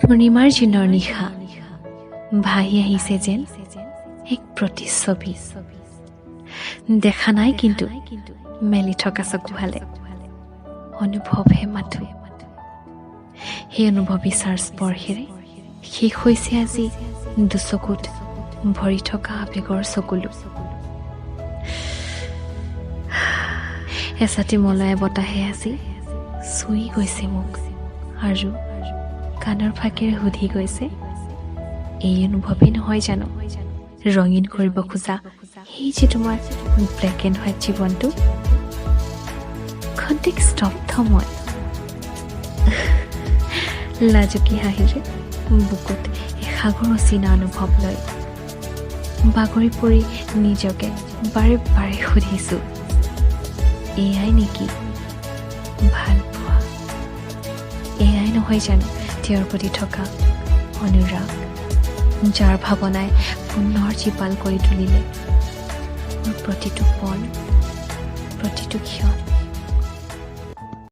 পূৰ্ণিমাৰ দিনৰ নিশা ভাহি আহিছে যেন এক প্ৰতিচ্ছবি দেখা নাই কিন্তু মেলি থকা চকুহালে অনুভৱহে মাথো সেই অনুভৱী চাৰ স্পৰ্শেৰে শেষ হৈছে আজি দুচকুত ভৰি থকা আবেগৰ চকুলো এচাতি মলয়া বতাহে আজি চুই গৈছে মোক আৰু কাণৰ ফাঁকেৰে সুধি গৈছে এই অনুভৱেই নহয় জানো ৰঙীন কৰিব খোজা সেই যে তোমাৰ ব্লেক এণ্ড হোৱাইট জীৱনটো খন্তেক স্তব্ধ মই লাজুকী হাঁহিৰে বুকুত এসাগৰ অচিনা অনুভৱ লৈ বাগৰি পৰি নিজকে বাৰে বাৰে সুধিছোঁ এয়াই নেকি ভাল পোৱা এয়াই নহয় জানো তেওঁৰ প্ৰতি থকা অনুৰাগ যাৰ ভাৱনাই পুনৰ জীপাল কৰি তুলিলে মোৰ প্ৰতিটো পল প্ৰতিটো ক্ষণ